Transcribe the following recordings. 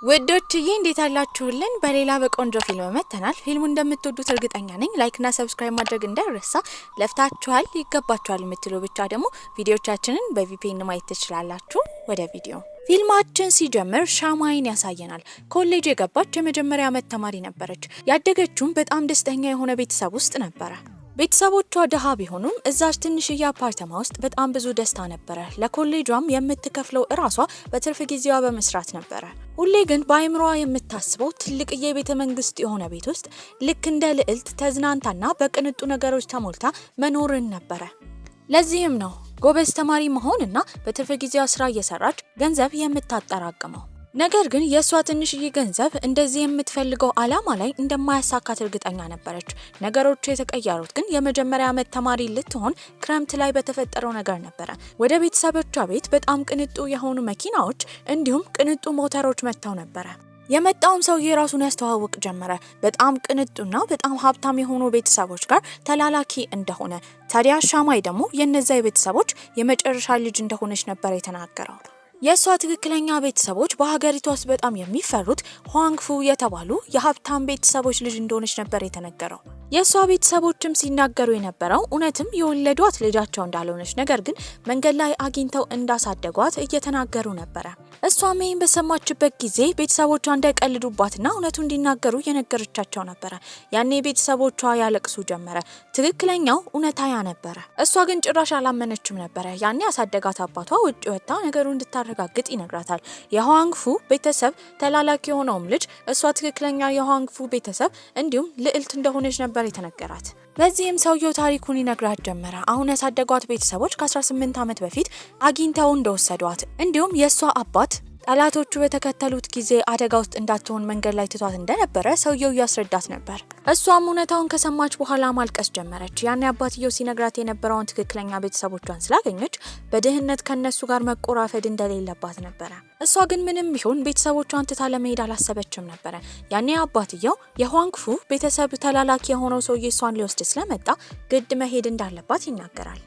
ወዶችዬ እንዴት አላችሁልን? በሌላ በቆንጆ ፊልም መተናል። ፊልሙ እንደምትወዱት እርግጠኛ ነኝ። ላይክ እና ሰብስክራይብ ማድረግ እንዳይረሳ። ለፍታችኋል ይገባችኋል የምትሉ ብቻ ደግሞ ቪዲዮቻችንን በቪፒኤን ማየት ትችላላችሁ። ወደ ቪዲዮ ፊልማችን ሲጀምር ሻማይን ያሳየናል። ኮሌጅ የገባች የመጀመሪያ ዓመት ተማሪ ነበረች። ያደገችውም በጣም ደስተኛ የሆነ ቤተሰብ ውስጥ ነበረ። ቤተሰቦቿ ደሃ ቢሆኑም እዛች ትንሽዬ አፓርተማ ውስጥ በጣም ብዙ ደስታ ነበረ። ለኮሌጇም የምትከፍለው እራሷ በትርፍ ጊዜዋ በመስራት ነበረ። ሁሌ ግን በአይምሮዋ የምታስበው ትልቅዬ ቤተ መንግስት የሆነ ቤት ውስጥ ልክ እንደ ልዕልት ተዝናንታና በቅንጡ ነገሮች ተሞልታ መኖርን ነበረ። ለዚህም ነው ጎበዝ ተማሪ መሆንና በትርፍ ጊዜዋ ስራ እየሰራች ገንዘብ የምታጠራቅመው። ነገር ግን የሷ ትንሽዬ ገንዘብ እንደዚህ የምትፈልገው አላማ ላይ እንደማያሳካት እርግጠኛ ነበረች። ነገሮቹ የተቀየሩት ግን የመጀመሪያ ዓመት ተማሪ ልትሆን ክረምት ላይ በተፈጠረው ነገር ነበረ። ወደ ቤተሰቦቿ ቤት በጣም ቅንጡ የሆኑ መኪናዎች እንዲሁም ቅንጡ ሞተሮች መጥተው ነበረ። የመጣውም ሰውዬ ራሱን ያስተዋውቅ ጀመረ። በጣም ቅንጡና በጣም ሀብታም የሆኑ ቤተሰቦች ጋር ተላላኪ እንደሆነ። ታዲያ ሻማይ ደግሞ የነዛ ቤተሰቦች የመጨረሻ ልጅ እንደሆነች ነበር የተናገረው። የሷ ትክክለኛ ቤተሰቦች በሀገሪቷ ውስጥ በጣም የሚፈሩት ሆዋንግፉ የተባሉ የሀብታም ቤተሰቦች ልጅ እንደሆነች ነበር የተነገረው። የሷ ቤተሰቦችም ሲናገሩ የነበረው እውነትም የወለዷት ልጃቸው እንዳልሆነች፣ ነገር ግን መንገድ ላይ አግኝተው እንዳሳደጓት እየተናገሩ ነበረ። እሷም ይህን በሰማችበት ጊዜ ቤተሰቦቿ እንዳይቀልዱባትና እውነቱ እንዲናገሩ እየነገረቻቸው ነበረ። ያኔ ቤተሰቦቿ ያለቅሱ ጀመረ። ትክክለኛው እውነታ ያ ነበረ። እሷ ግን ጭራሽ አላመነችም ነበረ። ያኔ ያሳደጋት አባቷ ውጭ ወጣ ነገሩ እንድታረጋግጥ ይነግራታል። የሆዋንግፉ ቤተሰብ ተላላኪ የሆነውም ልጅ እሷ ትክክለኛ የሆዋንግፉ ቤተሰብ እንዲሁም ልዕልት እንደሆነች ነበር የተነገራት። በዚህም ሰውየው ታሪኩን ይነግራት ጀመረ። አሁን ያሳደጓት ቤተሰቦች ከ18 ዓመት በፊት አግኝተው እንደወሰዷት እንዲሁም የሷ አባት ጠላቶቹ በተከተሉት ጊዜ አደጋ ውስጥ እንዳትሆን መንገድ ላይ ትቷት እንደነበረ ሰውየው ያስረዳት ነበር። እሷም እውነታውን ከሰማች በኋላ ማልቀስ ጀመረች። ያኔ አባትየው ሲነግራት የነበረውን ትክክለኛ ቤተሰቦቿን ስላገኘች በድህነት ከነሱ ጋር መቆራፈድ እንደሌለባት ነበረ። እሷ ግን ምንም ቢሆን ቤተሰቦቿን ትታ ለመሄድ አላሰበችም ነበረ። ያኔ አባትየው የሆዋንግፉ ቤተሰብ ተላላኪ የሆነው ሰውዬ እሷን ሊወስድ ስለመጣ ግድ መሄድ እንዳለባት ይናገራል።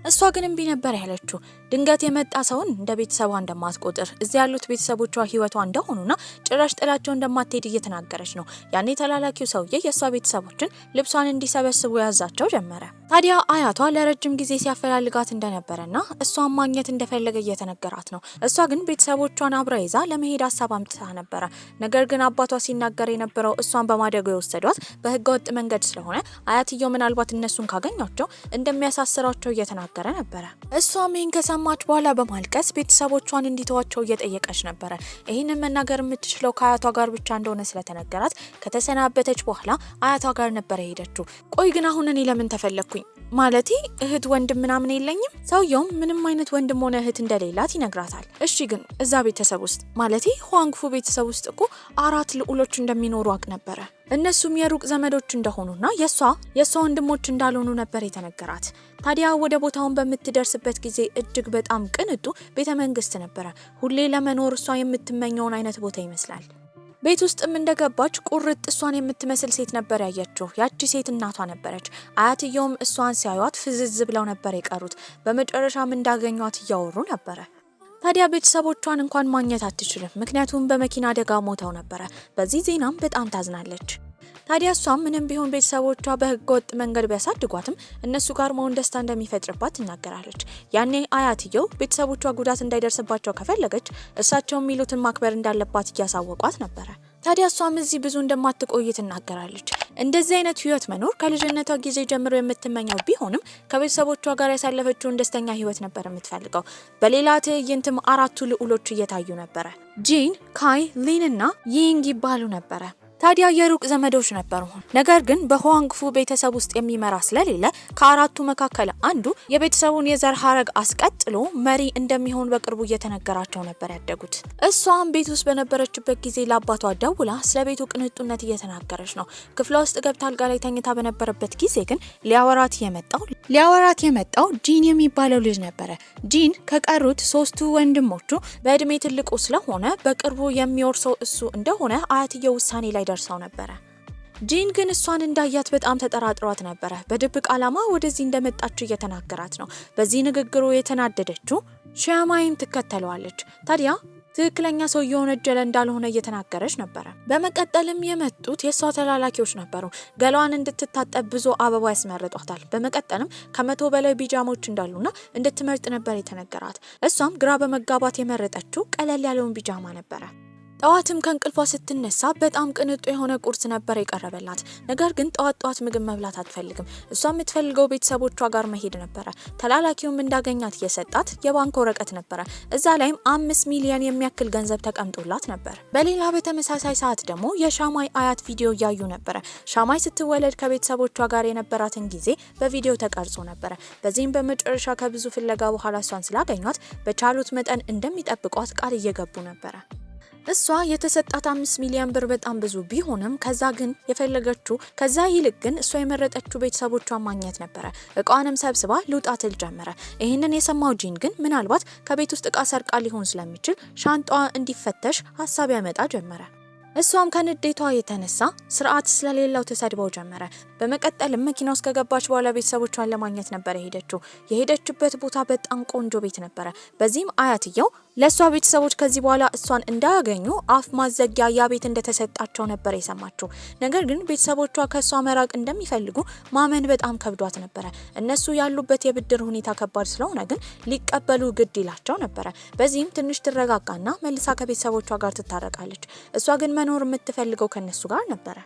እሷ ግን እምቢ ነበር ያለችው። ድንገት የመጣ ሰውን እንደ ቤተሰቧ እንደማትቆጥር፣ እዚህ ያሉት ቤተሰቦቿ ህይወቷ እንደሆኑና ጭራሽ ጥላቸው እንደማትሄድ እየተናገረች ነው። ያኔ ተላላኪው ሰውዬ የሷ ቤተሰቦችን ልብሷን እንዲሰበስቡ ያዛቸው ጀመረ። ታዲያ አያቷ ለረጅም ጊዜ ሲያፈላልጋት እንደነበረና እሷን ማግኘት እንደፈለገ እየተነገራት ነው። እሷ ግን ቤተሰቦቿን አብራ ይዛ ለመሄድ ሀሳብ አምጥታ ነበረ። ነገር ግን አባቷ ሲናገር የነበረው እሷን በማደጎ የወሰዷት በህገወጥ መንገድ ስለሆነ አያትየው ምናልባት እነሱን ካገኟቸው እንደሚያሳስራቸው እየተናገረ ነበረ። እሷም ይህን ከሰማች በኋላ በማልቀስ ቤተሰቦቿን እንዲተዋቸው እየጠየቀች ነበረ። ይህንን መናገር የምትችለው ከአያቷ ጋር ብቻ እንደሆነ ስለተነገራት ከተሰናበተች በኋላ አያቷ ጋር ነበረ ሄደችው። ቆይ ግን አሁን እኔ ለምን ተፈለግኩኝ? ማለቴ እህት ወንድም ምናምን የለኝም? ሰውየውም ምንም አይነት ወንድም ሆነ እህት እንደሌላት ይነግራታል። እሺ ግን እዛ ቤተሰብ ውስጥ ማለቴ ሆዋንግፉ ቤተሰብ ውስጥ እኮ 4 ልዑሎች እንደሚኖሩ አቅ ነበረ። እነሱም የሩቅ ዘመዶች እንደሆኑና የሷ ወንድሞች እንዳልሆኑ ነበር የተነገራት። ታዲያ ወደ ቦታውን በምትደርስበት ጊዜ እጅግ በጣም ቅንጡ ቤተ መንግስት ነበረ። ሁሌ ለመኖር እሷ የምትመኘውን አይነት ቦታ ይመስላል። ቤት ውስጥም እንደገባች ቁርጥ እሷን የምትመስል ሴት ነበር ያየችው። ያቺ ሴት እናቷ ነበረች። አያትየውም እሷን ሲያዩት ፍዝዝ ብለው ነበር የቀሩት። በመጨረሻም እንዳገኟት እያወሩ ነበረ። ታዲያ ቤተሰቦቿን እንኳን ማግኘት አትችልም፣ ምክንያቱም በመኪና አደጋ ሞተው ነበረ። በዚህ ዜናም በጣም ታዝናለች። ታዲያ እሷም ምንም ቢሆን ቤተሰቦቿ በህገወጥ መንገድ ቢያሳድጓትም እነሱ ጋር መሆን ደስታ እንደሚፈጥርባት ትናገራለች። ያኔ አያትየው ቤተሰቦቿ ጉዳት እንዳይደርስባቸው ከፈለገች እሳቸው የሚሉትን ማክበር እንዳለባት እያሳወቋት ነበረ። ታዲያ እሷም እዚህ ብዙ እንደማትቆይ ትናገራለች። እንደዚህ አይነት ህይወት መኖር ከልጅነቷ ጊዜ ጀምሮ የምትመኘው ቢሆንም ከቤተሰቦቿ ጋር ያሳለፈችውን ደስተኛ ህይወት ነበር የምትፈልገው። በሌላ ትዕይንትም 4 ልዑሎች እየታዩ ነበረ። ጂን፣ ካይ፣ ሊን እና ይንግ ይባሉ ነበረ። ታዲያ የሩቅ ዘመዶች ነበሩ። ነገር ግን በሆዋንግፉ ቤተሰብ ውስጥ የሚመራ ስለሌለ ከ4ቱ መካከል አንዱ የቤተሰቡን የዘር ሀረግ አስቀጥሎ መሪ እንደሚሆን በቅርቡ እየተነገራቸው ነበር ያደጉት። እሷም ቤት ውስጥ በነበረችበት ጊዜ ለአባቷ ደውላ ስለ ቤቱ ቅንጡነት እየተናገረች ነው። ክፍሏ ውስጥ ገብታ አልጋ ላይ ተኝታ በነበረበት ጊዜ ግን ሊያወራት የመጣው ጂን የሚባለው ልጅ ነበረ። ጂን ከቀሩት 3ቱ ወንድሞቹ በእድሜ ትልቁ ስለሆነ በቅርቡ የሚወርሰው እሱ እንደሆነ አያትየው ውሳኔ ላይ ደርሰው ነበረ። ጂን ግን እሷን እንዳያት በጣም ተጠራጥሯት ነበረ። በድብቅ ዓላማ ወደዚህ እንደመጣች እየተናገራት ነው። በዚህ ንግግሩ የተናደደችው ሻማይም ትከተለዋለች። ታዲያ ትክክለኛ ሰው የወነጀለ እንዳልሆነ እየተናገረች ነበር። በመቀጠልም የመጡት የሷ ተላላኪዎች ነበሩ። ገላዋን እንድትታጠብ ብዙ አበባ ያስመርጧታል። በመቀጠልም ከ100 በላይ ቢጃሞች እንዳሉና እንድትመርጥ ነበር የተነገራት። እሷም ግራ በመጋባት የመረጠችው ቀለል ያለውን ቢጃማ ነበር። ጠዋትም ከእንቅልፏ ስትነሳ በጣም ቅንጡ የሆነ ቁርስ ነበር የቀረበላት። ነገር ግን ጠዋት ምግብ መብላት አትፈልግም። እሷ የምትፈልገው ቤተሰቦቿ ጋር መሄድ ነበር። ተላላኪውም እንዳገኛት የሰጣት የባንክ ወረቀት ነበር። እዛ ላይም 5 ሚሊዮን የሚያክል ገንዘብ ተቀምጦላት ነበር። በሌላ በተመሳሳይ ሰዓት ደግሞ የሻማይ አያት ቪዲዮ እያዩ ነበር። ሻማይ ስትወለድ ከቤተሰቦቿ ጋር የነበራትን ጊዜ በቪዲዮ ተቀርጾ ነበር። በዚህም በመጨረሻ ከብዙ ፍለጋ በኋላ እሷን ስላገኟት በቻሉት መጠን እንደሚጠብቋት ቃል እየገቡ ነበር። እሷ የተሰጣት 5 ሚሊዮን ብር በጣም ብዙ ቢሆንም ከዛ ይልቅ ግን እሷ የመረጠችው ቤተሰቦቿን ማግኘት ነበር። እቃዋንም ሰብስባ ልውጣ ትል ጀመረ። ይህንን የሰማው ጂን ግን ምናልባት ከቤት ውስጥ እቃ ሰርቃ ሊሆን ስለሚችል ሻንጣዋ እንዲፈተሽ ሀሳብ ያመጣ ጀመረ። እሷም ከንዴቷ የተነሳ ስርዓት ስለሌለው ተሰድበው ጀመረ። በመቀጠልም መኪና ውስጥ ከገባች በኋላ ቤተሰቦቿን ለማግኘት ነበር የሄደችበት ቦታ በጣም ቆንጆ ቤት ነበር። በዚህም አያትየው ለሷ ቤተሰቦች ከዚህ በኋላ እሷን እንዳያገኙ አፍ ማዘጊያ ያ ቤት እንደተሰጣቸው ነበር የሰማችው። ነገር ግን ቤተሰቦቿ ከሷ መራቅ እንደሚፈልጉ ማመን በጣም ከብዷት ነበር። እነሱ ያሉበት የብድር ሁኔታ ከባድ ስለሆነ ግን ሊቀበሉ ግድ ይላቸው ነበር። በዚህም ትንሽ ትረጋጋና መልሳ ከቤተሰቦቿ ጋር ትታረቃለች። እሷ ግን መኖር የምትፈልገው ከነሱ ጋር ነበር።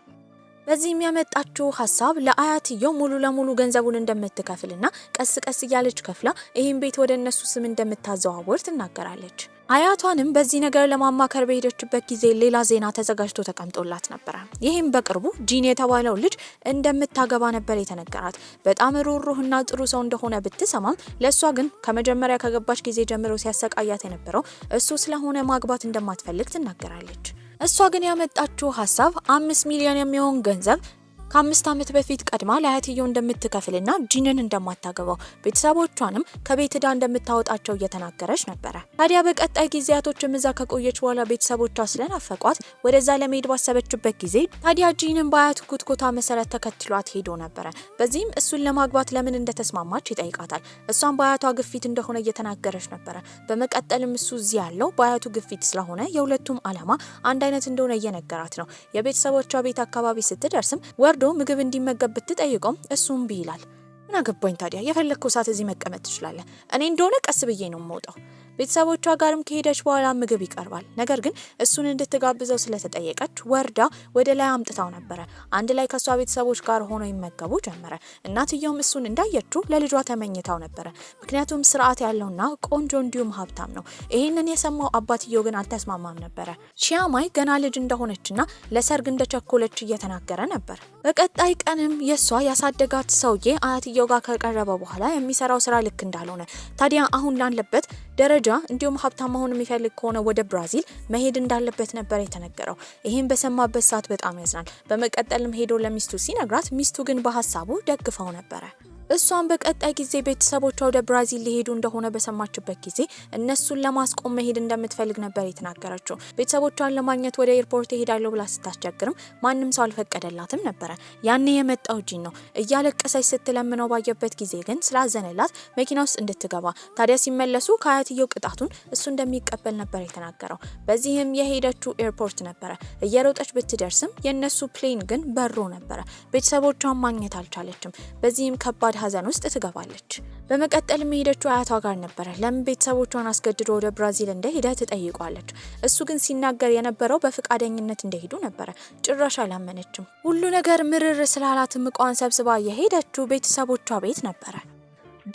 በዚህም ያመጣችው ሀሳብ ለአያትየው ሙሉ ለሙሉ ገንዘቡን እንደምትከፍልና ቀስ ቀስ እያለች ከፍላ ይህን ቤት ወደ እነሱ ስም እንደምታዘዋውር ትናገራለች። አያቷንም በዚህ ነገር ለማማከር በሄደችበት ጊዜ ሌላ ዜና ተዘጋጅቶ ተቀምጦላት ነበር። ይህም በቅርቡ ጂን የተባለው ልጅ እንደምታገባ ነበር የተነገራት። በጣም ሩህሩህና ጥሩ ሰው እንደሆነ ብትሰማም ለሷ ግን ከመጀመሪያ ከገባች ጊዜ ጀምሮ ሲያሰቃያት የነበረው እሱ ስለሆነ ማግባት እንደማትፈልግ ትናገራለች። እሷ ግን ያመጣችው ሀሳብ 5 ሚሊዮን የሚሆን ገንዘብ ከ5 ዓመት በፊት ቀድማ ለአያትየው እንደምትከፍልና ጂንን እንደማታገባው ቤተሰቦቿንም ከቤት ዕዳ እንደምታወጣቸው እየተናገረች ነበር። ታዲያ በቀጣይ ጊዜያቶችም እዛ ከቆየች በኋላ ቤተሰቦቿ ስለናፈቋት ወደዛ ለመሄድ ባሰበችበት ጊዜ ታዲያ ጂንን በአያቱ ኩትኮታ መሰረት ተከትሏት ሄዶ ነበር። በዚህም እሱን ለማግባት ለምን እንደተስማማች ይጠይቃታል። እሷም በአያቷ ግፊት እንደሆነ እየተናገረች ነበር። በመቀጠልም እሱ እዚህ ያለው በአያቱ ግፊት ስለሆነ የሁለቱም ዓላማ አንድ አይነት እንደሆነ እየነገራት ነው። የቤተሰቦቿ ቤት አካባቢ ስትደርስም ወርዶ ምግብ እንዲመገብ ብትጠይቀውም እሱም ቢይላል። ምን አገባኝ ታዲያ የፈለግከው ሰዓት እዚህ መቀመጥ ትችላለህ። እኔ እንደሆነ ቀስ ብዬ ነው የምወጣው። ቤተሰቦቿ ጋርም ከሄደች በኋላ ምግብ ይቀርባል። ነገር ግን እሱን እንድትጋብዘው ስለተጠየቀች ወርዳ ወደ ላይ አምጥታው ነበር። አንድ ላይ ከሷ ቤተሰቦች ጋር ሆኖ ይመገቡ ጀመረ። እናትየውም እሱን እንዳየችው ለልጇ ተመኝታው ነበር። ምክንያቱም ስርዓት ያለውና ቆንጆ እንዲሁም ሀብታም ነው። ይህንን የሰማው አባትየው ግን አልተስማማም ነበር። ሻማይ ገና ልጅ እንደሆነችና ለሰርግ እንደቸኮለች እየተናገረ ነበር። በቀጣይ ቀንም የሷ ያሳደጋት ሰውዬ አያትየው ጋር ከቀረበ በኋላ የሚሰራው ስራ ልክ እንዳልሆነ ታዲያ አሁን ላለበት ደረጃ እንዲሁም ሀብታም መሆን የሚፈልግ ከሆነ ወደ ብራዚል መሄድ እንዳለበት ነበር የተነገረው። ይሄን በሰማበት ሰዓት በጣም ያዝናል። በመቀጠልም ሄዶ ለሚስቱ ሲነግራት ሚስቱ ግን በሐሳቡ ደግፈው ነበር። እሷም በቀጣይ ጊዜ ቤተሰቦቿ ወደ ብራዚል ሊሄዱ እንደሆነ በሰማችበት ጊዜ እነሱን ለማስቆም መሄድ እንደምትፈልግ ነበር የተናገረችው። ቤተሰቦቿን ለማግኘት ወደ ኤርፖርት እሄዳለሁ ብላ ስታስቸግርም ማንም ሰው አልፈቀደላትም ነበር። ያኔ የመጣው ጂን ነው። እያለቀሰች ስትለምነው ባየበት ጊዜ ግን ስላዘነላት መኪና ውስጥ እንድትገባ ታዲያ ሲመለሱ ከአያትየው ቅጣቱን እሱ እንደሚቀበል ነበር የተናገረው። በዚህም የሄደችው ኤርፖርት ነበር። እየሮጠች ብትደርስም የነሱ ፕሌን ግን በሮ ነበር። ቤተሰቦቿን ማግኘት አልቻለችም። በዚህም ከባድ ሀዘን ውስጥ ትገባለች። በመቀጠል የሄደችው አያቷ ጋር ነበር። ለምን ቤተሰቦቿን አስገድዶ ወደ ብራዚል እንደሄደ ትጠይቋለች። እሱ ግን ሲናገር የነበረው በፍቃደኝነት እንደሄዱ ነበር። ጭራሽ አላመነችም። ሁሉ ነገር ምርር ስላላት እቃዋን ሰብስባ የሄደችው ቤተሰቦቿ ቤት ነበር።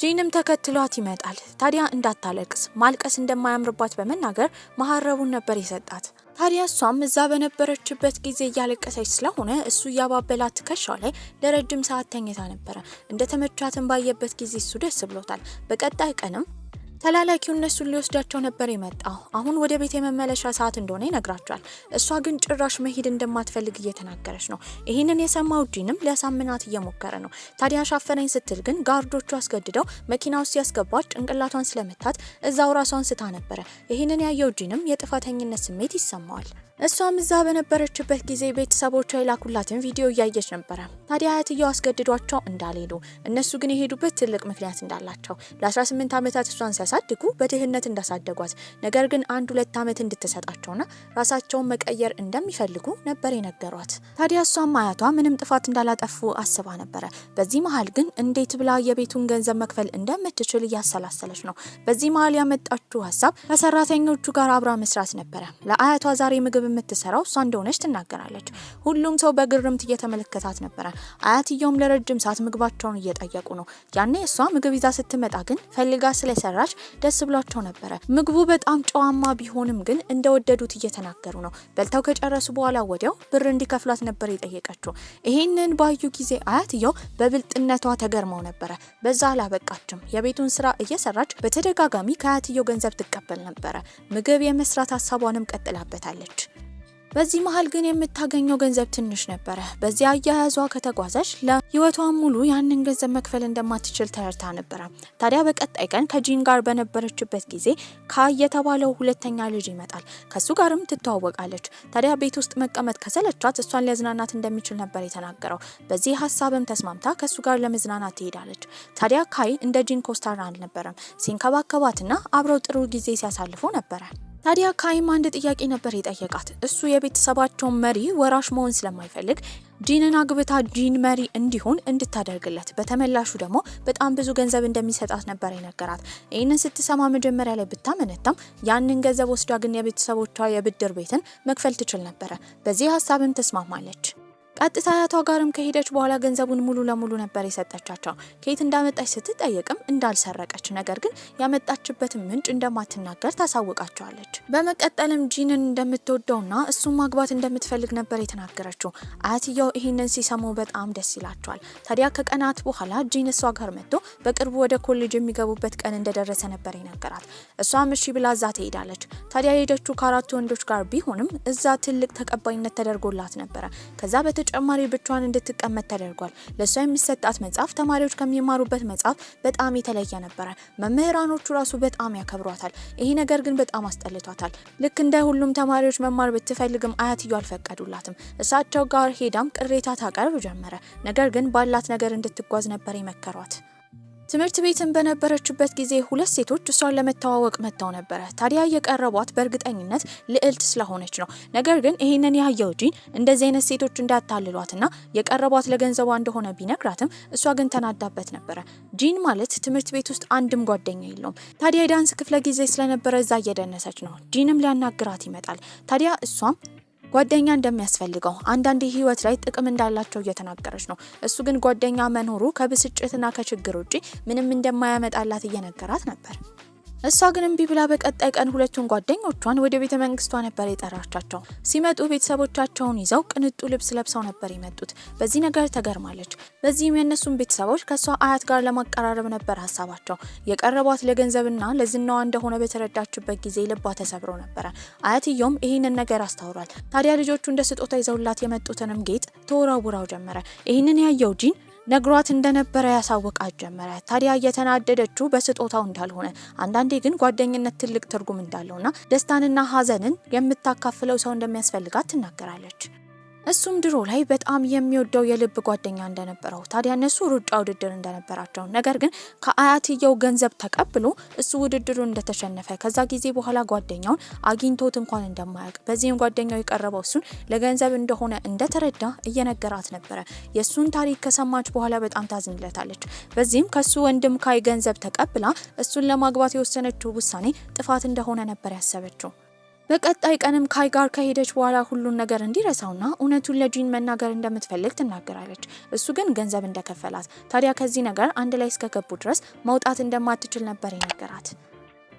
ጂንም ተከትሏት ይመጣል። ታዲያ እንዳታለቅስ ማልቀስ እንደማያምርባት በመናገር መሀረቡን ነበር የሰጣት። ታዲያ እሷም እዛ በነበረችበት ጊዜ እያለቀሰች ስለሆነ እሱ ያባበላት ትከሻው ላይ ለረጅም ሰዓት ተኝታ ነበረ። እንደተመቻትን ባየበት ጊዜ እሱ ደስ ብሎታል። በቀጣይ ቀንም ተላላኪው እነሱን ሊወስዳቸው ነበር የመጣው። አሁን ወደ ቤት የመመለሻ ሰዓት እንደሆነ ይነግራቸዋል። እሷ ግን ጭራሽ መሄድ እንደማትፈልግ እየተናገረች ነው። ይህንን የሰማው ጂንም ሊያሳምናት እየሞከረ ነው። ታዲያ ሻፈረኝ ስትል ግን ጋርዶቹ አስገድደው መኪና ውስጥ ያስገቧት ጭንቅላቷን ስለመታት እዛው ራሷን ስታ ነበረ። ይህንን ያየው ጂንም የጥፋተኝነት ስሜት ይሰማዋል። እሷም እዛ በነበረችበት ጊዜ ቤተሰቦቿ የላኩላትን ቪዲዮ እያየች ነበረ። ታዲያ አያትየው አስገድዷቸው እንዳልሄዱ እነሱ ግን የሄዱበት ትልቅ ምክንያት እንዳላቸው ለ18 ዓመታት እሷን ሲያሳድጉ በድህነት እንዳሳደጓት ነገር ግን 1-2 ዓመት እንድትሰጣቸውና ራሳቸውን መቀየር እንደሚፈልጉ ነበር የነገሯት። ታዲያ እሷም አያቷ ምንም ጥፋት እንዳላጠፉ አስባ ነበረ። በዚህ መሃል ግን እንዴት ብላ የቤቱን ገንዘብ መክፈል እንደምትችል እያሰላሰለች ነው። በዚህ መሃል ያመጣችው ሀሳብ ከሰራተኞቹ ጋር አብራ መስራት ነበረ። ለአያቷ ዛሬ ምግብ የምትሰራው እሷ እንደሆነች ትናገራለች። ሁሉም ሰው በግርምት እየተመለከታት ነበረ። አያትየውም ለረጅም ሰዓት ምግባቸውን እየጠየቁ ነው። ያኔ እሷ ምግብ ይዛ ስትመጣ ግን ፈልጋ ስለሰራች ደስ ብሏቸው ነበረ። ምግቡ በጣም ጨዋማ ቢሆንም ግን እንደወደዱት እየተናገሩ ነው። በልተው ከጨረሱ በኋላ ወዲያው ብር እንዲከፍሏት ነበር የጠየቀችው። ይሄንን ባዩ ጊዜ አያትየው በብልጥነቷ ተገርመው ነበረ። በዛ አላበቃችም። የቤቱን ስራ እየሰራች በተደጋጋሚ ከአያትየው ገንዘብ ትቀበል ነበረ። ምግብ የመስራት ሀሳቧንም ቀጥላበታለች። በዚህ መሃል ግን የምታገኘው ገንዘብ ትንሽ ነበረ። በዚህ አያያዟ ከተጓዘች ለህይወቷን ሙሉ ያንን ገንዘብ መክፈል እንደማትችል ተረድታ ነበረ። ታዲያ በቀጣይ ቀን ከጂን ጋር በነበረችበት ጊዜ ካይ የተባለው ሁለተኛ ልጅ ይመጣል። ከሱ ጋርም ትተዋወቃለች። ታዲያ ቤት ውስጥ መቀመጥ ከሰለቻት እሷን ሊያዝናናት እንደሚችል ነበር የተናገረው። በዚህ ሀሳብም ተስማምታ ከሱ ጋር ለመዝናናት ትሄዳለች። ታዲያ ካይ እንደ ጂን ኮስታራ አልነበረም። ሲንከባከባትና አብረው ጥሩ ጊዜ ሲያሳልፉ ነበረ። ታዲያ ካይም አንድ ጥያቄ ነበር የጠየቃት። እሱ የቤተሰባቸው መሪ ወራሽ መሆን ስለማይፈልግ ጂንን አግብታ ጂን መሪ እንዲሆን እንድታደርግለት በተመላሹ ደግሞ በጣም ብዙ ገንዘብ እንደሚሰጣት ነበር የነገራት። ይህንን ስትሰማ መጀመሪያ ላይ ብታመነታም ያንን ገንዘብ ወስዳ ግን የቤተሰቦቿ የብድር ቤትን መክፈል ትችል ነበረ። በዚህ ሀሳብም ተስማማለች። ቀጥታ አያቷ ጋርም ከሄደች በኋላ ገንዘቡን ሙሉ ለሙሉ ነበር የሰጠቻቸው። ከየት እንዳመጣች ስትጠየቅም እንዳልሰረቀች ነገር ግን ያመጣችበትን ምንጭ እንደማትናገር ታሳውቃቸዋለች። በመቀጠልም ጂንን እንደምትወደውና እሱን ማግባት እንደምትፈልግ ነበር የተናገረችው። አያትየው ይህንን ሲሰሙ በጣም ደስ ይላቸዋል። ታዲያ ከቀናት በኋላ ጂን እሷ ጋር መጥቶ በቅርቡ ወደ ኮሌጅ የሚገቡበት ቀን እንደደረሰ ነበር የነገራት። እሷም እሺ ብላ እዛ ትሄዳለች። ታዲያ የሄደችው ከ4 ወንዶች ጋር ቢሆንም እዛ ትልቅ ተቀባይነት ተደርጎላት ነበረ። ከዛ ጨማሪ ብቻዋን እንድትቀመጥ ተደርጓል። ለሷ የሚሰጣት መጽሐፍ ተማሪዎች ከሚማሩበት መጽሐፍ በጣም የተለየ ነበረ። መምህራኖቹ ራሱ በጣም ያከብሯታል። ይሄ ነገር ግን በጣም አስጠልቷታል። ልክ እንደ ሁሉም ተማሪዎች መማር ብትፈልግም አያትየው አልፈቀዱላትም። እሳቸው ጋር ሄዳም ቅሬታ ታቀርብ ጀመረ። ነገር ግን ባላት ነገር እንድትጓዝ ነበር የመከሯት። ትምህርት ቤትን በነበረችበት ጊዜ 2 ሴቶች እሷን ለመተዋወቅ መጥተው ነበረ። ታዲያ የቀረቧት በእርግጠኝነት ልዕልት ስለሆነች ነው። ነገር ግን ይሄንን ያየው ጂን እንደዚህ አይነት ሴቶች እንዳታልሏትና የቀረቧት ለገንዘቧ እንደሆነ ቢነግራትም እሷ ግን ተናዳበት ነበረ። ጂን ማለት ትምህርት ቤት ውስጥ አንድም ጓደኛ የለውም። ታዲያ የዳንስ ክፍለ ጊዜ ስለነበረ እዛ እየደነሰች ነው። ጂንም ሊያናግራት ይመጣል። ታዲያ እሷም ጓደኛ እንደሚያስፈልገው አንዳንድ ህይወት ላይ ጥቅም እንዳላቸው እየተናገረች ነው። እሱ ግን ጓደኛ መኖሩ ከብስጭትና ከችግር ውጪ ምንም እንደማያመጣላት እየነገራት ነበር። እሷ ግን እምቢ ብላ በቀጣይ ቀን 2ቱን ጓደኞቿን ወደ ቤተ መንግስቷ ነበር የጠራቻቸው። ሲመጡ ቤተሰቦቻቸውን ይዘው ቅንጡ ልብስ ለብሰው ነበር የመጡት። በዚህ ነገር ተገርማለች። በዚህም የነሱን ቤተሰቦች ከሷ አያት ጋር ለማቀራረብ ነበር ሀሳባቸው። የቀረቧት ለገንዘብና ለዝናዋ እንደሆነ በተረዳችበት ጊዜ ልቧ ተሰብሮ ነበረ። አያትየውም ይህንን ነገር አስተውሏል። ታዲያ ልጆቹ እንደ ስጦታ ይዘውላት የመጡትንም ጌጥ ተወራውራው ጀመረ። ይህንን ያየው ጂን ነግሯት እንደነበረ ያሳውቃት ጀመረ። ታዲያ እየተናደደችው በስጦታው እንዳልሆነ አንዳንዴ ግን ጓደኝነት ትልቅ ትርጉም እንዳለውና ደስታንና ሀዘንን የምታካፍለው ሰው እንደሚያስፈልጋት ትናገራለች። እሱም ድሮ ላይ በጣም የሚወደው የልብ ጓደኛ እንደነበረው ታዲያ እነሱ ሩጫ ውድድር እንደነበራቸው ነገር ግን ከአያትየው ገንዘብ ተቀብሎ እሱ ውድድሩን እንደተሸነፈ ከዛ ጊዜ በኋላ ጓደኛውን አግኝቶት እንኳን እንደማያውቅ በዚህም ጓደኛው የቀረበው እሱን ለገንዘብ እንደሆነ እንደተረዳ እየነገራት ነበረ። የሱን ታሪክ ከሰማች በኋላ በጣም ታዝንለታለች። በዚህም ከሱ ወንድም ካይ ገንዘብ ተቀብላ እሱን ለማግባት የወሰነችው ውሳኔ ጥፋት እንደሆነ ነበር ያሰበችው። በቀጣይ ቀንም ካይ ጋር ከሄደች በኋላ ሁሉን ነገር እንዲረሳውና እውነቱን ለጂን መናገር እንደምትፈልግ ትናገራለች። እሱ ግን ገንዘብ እንደከፈላት ታዲያ ከዚህ ነገር አንድ ላይ እስከገቡ ድረስ መውጣት እንደማትችል ነበር የነገራት።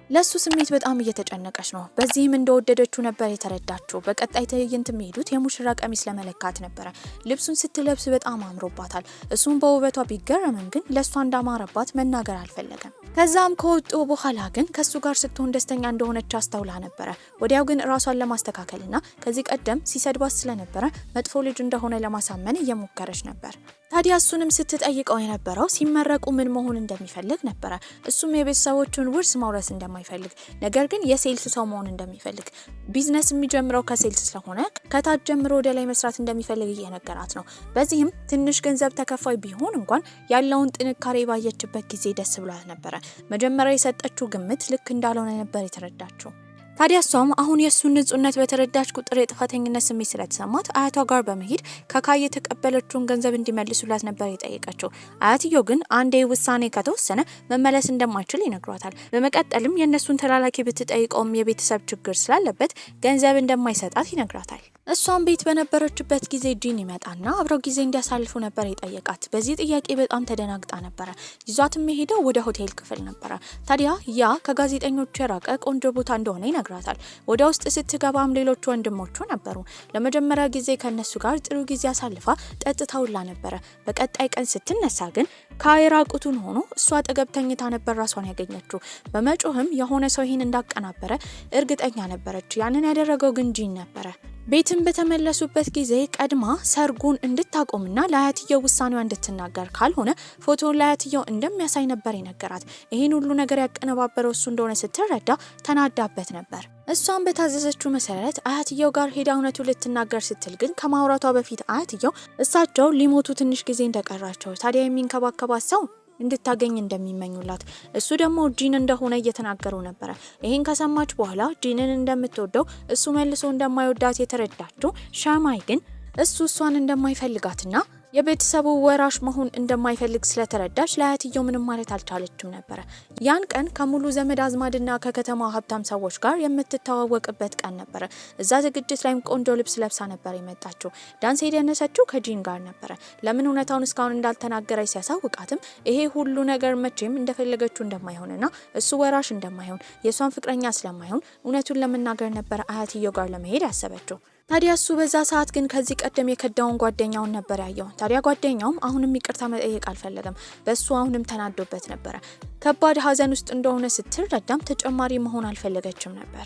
ለሱ ስሜት በጣም እየተጨነቀች ነው። በዚህም እንደወደደችው ነበር የተረዳችው። በቀጣይ ትዕይንት የሚሄዱት የሙሽራ ቀሚስ ለመለካት ነበረ። ልብሱን ስትለብስ በጣም አምሮባታል። እሱም በውበቷ ቢገረምም ግን ለሷ እንዳማረባት መናገር አልፈለገም። ከዛም ከወጡ በኋላ ግን ከሱ ጋር ስትሆን ደስተኛ እንደሆነች አስተውላ ነበረ። ወዲያው ግን ራሷን ለማስተካከልና ከዚህ ቀደም ሲሰድባት ስለነበረ መጥፎ ልጅ እንደሆነ ለማሳመን እየሞከረች ነበር። ታዲያ እሱንም ስትጠይቀው የነበረው ሲመረቁ ምን መሆን እንደሚፈልግ ነበረ። እሱም የቤተሰቦቹን ውርስ ማውረስ እንደማይፈልግ እንደማይፈልግ ነገር ግን የሴልስ ሰው መሆን እንደሚፈልግ ቢዝነስ የሚጀምረው ከሴልስ ስለሆነ ከታች ጀምሮ ወደ ላይ መስራት እንደሚፈልግ እየነገራት ነው። በዚህም ትንሽ ገንዘብ ተከፋይ ቢሆን እንኳን ያለውን ጥንካሬ ባየችበት ጊዜ ደስ ብሏት ነበረ። መጀመሪያ የሰጠችው ግምት ልክ እንዳልሆነ ነበር የተረዳችው። ታዲያ እሷም አሁን የሱን ንጹህነት በተረዳች ቁጥር የጥፋተኝነት ስሜት ስለተሰማት አያቷ ጋር በመሄድ ከካይ የተቀበለችውን ገንዘብ እንዲመልሱላት ነበር የጠየቀችው። አያትየው ግን አንዴ ውሳኔ ከተወሰነ መመለስ እንደማይችል ይነግሯታል። በመቀጠልም የእነሱን ተላላኪ ብትጠይቀውም የቤተሰብ ችግር ስላለበት ገንዘብ እንደማይሰጣት ይነግራታል። እሷም ቤት በነበረችበት ጊዜ ጂን ይመጣና አብረው ጊዜ እንዲያሳልፉ ነበር የጠየቃት። በዚህ ጥያቄ በጣም ተደናግጣ ነበረ። ይዟትም ሄደው ወደ ሆቴል ክፍል ነበረ። ታዲያ ያ ከጋዜጠኞቹ የራቀ ቆንጆ ቦታ እንደሆነ ይነግራታል። ወደ ውስጥ ስትገባም ሌሎች ወንድሞቹ ነበሩ። ለመጀመሪያ ጊዜ ከነሱ ጋር ጥሩ ጊዜ አሳልፋ ጠጥታውላ ነበረ። በቀጣይ ቀን ስትነሳ ግን ካይ ራቁቱን ሆኖ እሷ አጠገብ ተኝታ ነበር ራሷን ያገኘችው። በመጮህም የሆነ ሰው ይህን እንዳቀናበረ እርግጠኛ ነበረች። ያንን ያደረገው ግን ጂን ነበረ። ቤትም በተመለሱበት ጊዜ ቀድማ ሰርጉን እንድታቆምና ለአያትየው ውሳኔዋ እንድትናገር ካልሆነ ፎቶውን ለአያትየው እንደሚያሳይ ነበር የነገራት። ይህን ሁሉ ነገር ያቀነባበረው እሱ እንደሆነ ስትረዳ ተናዳበት ነበር። እሷም በታዘዘችው መሰረት አያትየው ጋር ሄዳ እውነቱን ልትናገር ስትል ግን ከማውራቷ በፊት አያትየው እሳቸው ሊሞቱ ትንሽ ጊዜ እንደቀራቸው ታዲያ የሚንከባከባት ሰው እንድታገኝ እንደሚመኙላት እሱ ደግሞ ጂን እንደሆነ እየተናገሩ ነበር። ይሄን ከሰማች በኋላ ጂንን እንደምትወደው እሱ መልሶ እንደማይወዳት የተረዳችው ሻማይ ግን እሷን እንደማይፈልጋትና የቤተሰቡ ወራሽ መሆን እንደማይፈልግ ስለተረዳች ለአያትየው ምንም ማለት አልቻለችም ነበር። ያን ቀን ከሙሉ ዘመድ አዝማድና ከከተማ ሀብታም ሰዎች ጋር የምትተዋወቅበት ቀን ነበር። እዛ ዝግጅት ላይም ቆንጆ ልብስ ለብሳ ነበር የመጣችው። ዳንስ የደነሰችው ከጂን ጋር ነበር። ለምን እውነታውን እስካሁን እንዳልተናገረች ሲያሳውቃትም ይሄ ሁሉ ነገር መቼም እንደፈለገችው እንደማይሆንና እሱ ወራሽ እንደማይሆን የሷን ፍቅረኛ ስለማይሆን እውነቱን ለመናገር ነበር አያትየው ጋር ለመሄድ ያሰበችው። ታዲያ እሱ በዛ ሰዓት ግን ከዚህ ቀደም የከዳውን ጓደኛውን ነበር ያየው። ታዲያ ጓደኛውም አሁንም ይቅርታ መጠየቅ አልፈለገም። በሱ አሁንም ተናዶበት ነበር። ከባድ ሀዘን ውስጥ እንደሆነ ስትረዳም ተጨማሪ መሆን አልፈለገችም ነበር።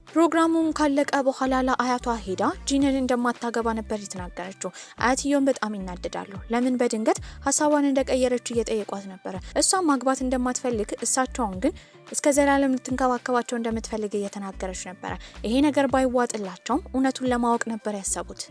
ፕሮግራሙም ካለቀ በኋላ ለአያቷ ሄዳ ጂንን እንደማታገባ ነበር የተናገረችው። አያትየውን በጣም ይናደዳሉ። ለምን በድንገት ሀሳቧን እንደቀየረች እየጠየቋት ነበር። እሷም ማግባት እንደማትፈልግ እሳቸውን ግን እስከ ዘላለም ልትንከባከባቸው እንደምትፈልግ እየተናገረች ነበር። ይሄ ነገር ባይዋጥላቸውም እውነቱን ለማወቅ ነበር ያሰቡት።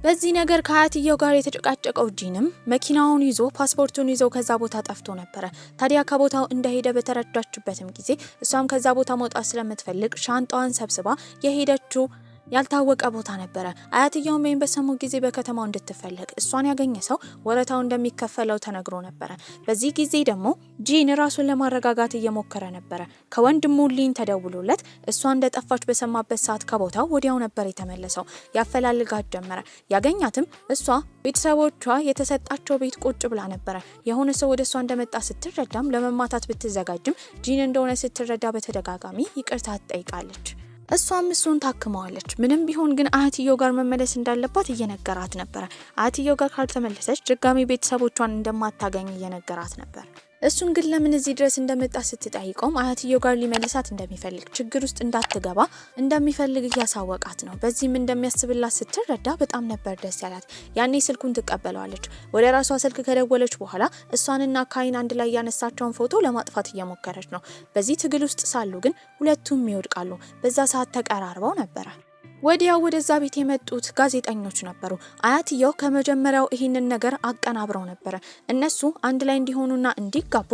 በዚህ ነገር ከአያትየው ጋር የተጨቃጨቀው ጂንም መኪናውን ይዞ ፓስፖርቱን ይዞ ከዛ ቦታ ጠፍቶ ነበር። ታዲያ ከቦታው እንደሄደ በተረዳችበትም ጊዜ እሷም ከዛ ቦታ መውጣት ስለምትፈልግ ሻንጣዋን ሰብስባ የሄደችው ያልታወቀ ቦታ ነበር። አያትየው ምን በሰሙ ጊዜ በከተማው እንድትፈልግ እሷን ያገኘ ሰው ወረታው እንደሚከፈለው ተነግሮ ነበር። በዚህ ጊዜ ደግሞ ጂን ራሱን ለማረጋጋት እየሞከረ ነበር። ከወንድሙ ሊን ተደውሎለት እሷ እንደጠፋች በሰማበት ሰዓት ከቦታው ወዲያው ነበር የተመለሰው። ያፈላልጋት ጀመረ። ያገኛትም እሷ ቤተሰቦቿ የተሰጣቸው ቤት ቁጭ ብላ ነበር። የሆነ ሰው ወደ እሷ እንደመጣ ስትረዳም ለመማታት ብትዘጋጅም ጂን እንደሆነ ስትረዳ በተደጋጋሚ ይቅርታ ትጠይቃለች። እሷም እሱን ታክመዋለች። ምንም ቢሆን ግን አያትየው ጋር መመለስ እንዳለባት እየነገራት ነበር። አያትየው ጋር ካልተመለሰች ድጋሚ ቤተሰቦቿን እንደማታገኝ እየነገራት ነበር። እሱን ግን ለምን እዚህ ድረስ እንደመጣ ስትጠይቀውም አያትየው ጋር ሊመልሳት እንደሚፈልግ ችግር ውስጥ እንዳትገባ እንደሚፈልግ እያሳወቃት ነው። በዚህም እንደሚያስብላት ስትረዳ በጣም ነበር ደስ ያላት። ያኔ ስልኩን ትቀበለዋለች። ወደ ራሷ ስልክ ከደወለች በኋላ እሷንና ካይን አንድ ላይ ያነሳቸውን ፎቶ ለማጥፋት እየሞከረች ነው። በዚህ ትግል ውስጥ ሳሉ ግን ሁለቱም ይወድቃሉ። በዛ ሰዓት ተቀራርበው ነበረ። ወዲያው ወደዛ ቤት የመጡት ጋዜጠኞች ነበሩ። አያትየው ከመጀመሪያው ይህንን ነገር አቀናብረው ነበር። እነሱ አንድ ላይ እንዲሆኑና እንዲጋቡ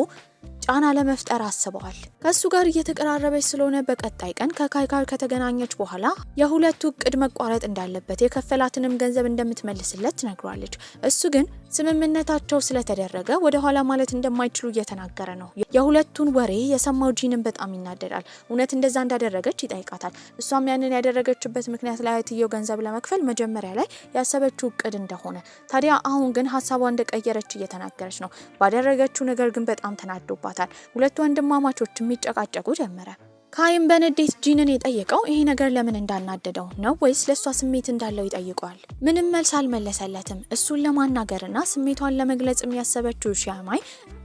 ጫና ለመፍጠር አስበዋል። ከሱ ጋር እየተቀራረበች ስለሆነ በቀጣይ ቀን ከካይ ጋር ከተገናኘች በኋላ የሁለቱ እቅድ መቋረጥ እንዳለበት የከፈላትንም ገንዘብ እንደምትመልስለት ትነግሯለች። እሱ ግን ስምምነታቸው ስለተደረገ ወደ ኋላ ማለት እንደማይችሉ እየተናገረ ነው። የሁለቱን ወሬ የሰማው ጂንም በጣም ይናደዳል። እውነት እንደዛ እንዳደረገች ይጠይቃታል። እሷም ያንን ያደረገችበት ምክንያት ለአያትየው ገንዘብ ለመክፈል መጀመሪያ ላይ ያሰበችው እቅድ እንደሆነ፣ ታዲያ አሁን ግን ሀሳቧ እንደቀየረች እየተናገረች ነው። ባደረገችው ነገር ግን በጣም ተናዶባታል። ሁለቱ ወንድማማቾች የሚጨቃጨቁ ጀመረ። ካይም በንዴት ጂንን የጠየቀው ይሄ ነገር ለምን እንዳናደደው ነው ወይስ ለሷ ስሜት እንዳለው ይጠይቀዋል። ምንም መልስ አልመለሰለትም። እሱን ለማናገርና ስሜቷን ለመግለጽ የሚያሰበችው ሻማይ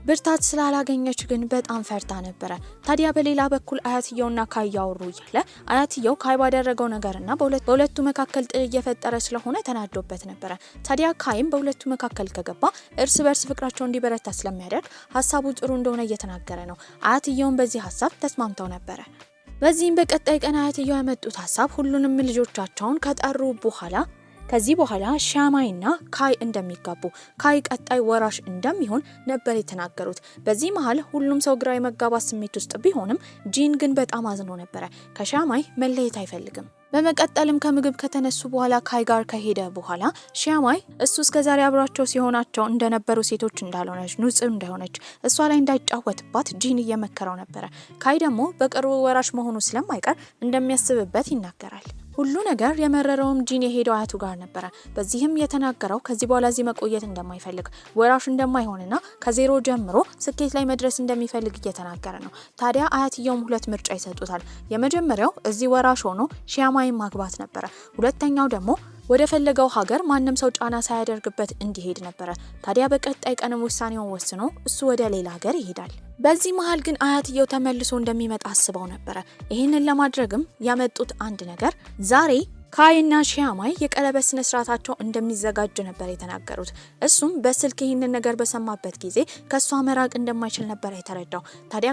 ብርታት ስላላገኘች ግን በጣም ፈርታ ነበረ። ታዲያ በሌላ በኩል አያትየውና ካይ ያወሩ እያለ አያትየው ካይ ባደረገው ነገርና በሁለቱ መካከል ጥል እየፈጠረ ስለሆነ ተናዶበት ነበረ። ታዲያ ካይም በሁለቱ መካከል ከገባ እርስ በርስ ፍቅራቸው እንዲበረታ ስለሚያደርግ ሀሳቡ ጥሩ እንደሆነ እየተናገረ ነው። አያትየውም በዚህ ሀሳብ ተስማምተው ነበረ። በዚህም በቀጣይ ቀን አያትየው ያመጡት ሀሳብ ሁሉንም ልጆቻቸውን ከጠሩ በኋላ ከዚህ በኋላ ሻማይና ካይ እንደሚጋቡ ካይ ቀጣይ ወራሽ እንደሚሆን ነበር የተናገሩት። በዚህ መሃል ሁሉም ሰው ግራ የመጋባት ስሜት ውስጥ ቢሆንም ጂን ግን በጣም አዝኖ ነበረ። ከሻማይ መለየት አይፈልግም። በመቀጠልም ከምግብ ከተነሱ በኋላ ካይ ጋር ከሄደ በኋላ ሻማይ እሱ እስከዛሬ አብሯቸው ሲሆናቸው እንደነበሩ ሴቶች እንዳልሆነች ንጹህ እንደሆነች እሷ ላይ እንዳይጫወትባት ጂን እየመከረው ነበረ። ካይ ደግሞ በቅርቡ ወራሽ መሆኑ ስለማይቀር እንደሚያስብበት ይናገራል። ሁሉ ነገር የመረረውም ጂን የሄደው አያቱ ጋር ነበረ። በዚህም የተናገረው ከዚህ በኋላ እዚህ መቆየት እንደማይፈልግ ወራሽ እንደማይሆንና ከዜሮ ጀምሮ ስኬት ላይ መድረስ እንደሚፈልግ እየተናገረ ነው። ታዲያ አያትየውም ሁለት ምርጫ ይሰጡታል። የመጀመሪያው እዚህ ወራሽ ሆኖ ሻማይን ማግባት ነበረ። ሁለተኛው ደግሞ ወደ ፈለገው ሀገር ማንም ሰው ጫና ሳያደርግበት እንዲሄድ ነበረ። ታዲያ በቀጣይ ቀንም ውሳኔውን ወስኖ እሱ ወደ ሌላ ሀገር ይሄዳል። በዚህ መሃል ግን አያትየው ተመልሶ እንደሚመጣ አስበው ነበረ። ይህንን ለማድረግም ያመጡት አንድ ነገር ዛሬ ካይና ሻማይ የቀለበት ስነ ስርዓታቸው እንደሚዘጋጅ ነበር የተናገሩት። እሱም በስልክ ይህንን ነገር በሰማበት ጊዜ ከሷ መራቅ እንደማይችል ነበር የተረዳው። ታዲያ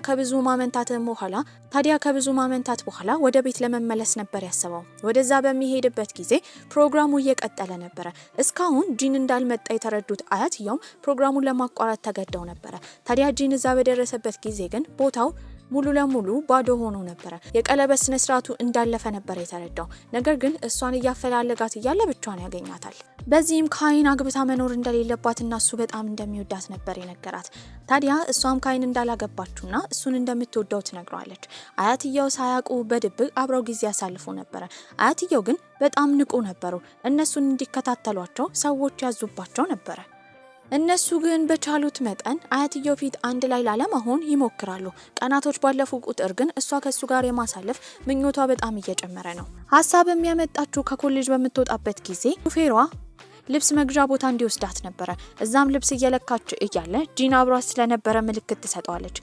ከብዙ ማመንታት በኋላ ወደ ቤት ለመመለስ ነበር ያሰበው። ወደዛ በሚሄድበት ጊዜ ፕሮግራሙ እየቀጠለ ነበረ። እስካሁን ጂን እንዳልመጣ የተረዱት አያትየውም ፕሮግራሙን ለማቋረጥ ተገደው ነበረ። ታዲያ ጂን እዛ በደረሰበት ጊዜ ግን ቦታው ሙሉ ለሙሉ ባዶ ሆኖ ነበረ። የቀለበት ስነ ስርዓቱ እንዳለፈ ነበር የተረዳው። ነገር ግን እሷን እያፈላለጋት እያለ ብቻዋን ያገኛታል። በዚህም ካይን አግብታ መኖር እንደሌለባትና እሱ በጣም እንደሚወዳት ነበር የነገራት። ታዲያ እሷም ካይን እንዳላገባችውና እሱን እንደምትወደው ትነግረዋለች። አያትየው ሳያውቁ በድብቅ አብረው ጊዜ ያሳልፉ ነበረ። አያትየው ግን በጣም ንቁ ነበሩ። እነሱን እንዲከታተሏቸው ሰዎች ያዙባቸው ነበረ። እነሱ ግን በቻሉት መጠን አያትየው ፊት አንድ ላይ ላለመሆን ይሞክራሉ። ቀናቶች ባለፉ ቁጥር ግን እሷ ከሱ ጋር የማሳለፍ ምኞቷ በጣም እየጨመረ ነው። ሀሳብ የሚያመጣችው ከኮሌጅ በምትወጣበት ጊዜ ሹፌሯ ልብስ መግዣ ቦታ እንዲወስዳት ነበረ። እዛም ልብስ እየለካች እያለ ጂን አብሯት ስለነበረ ምልክት ትሰጠዋለች።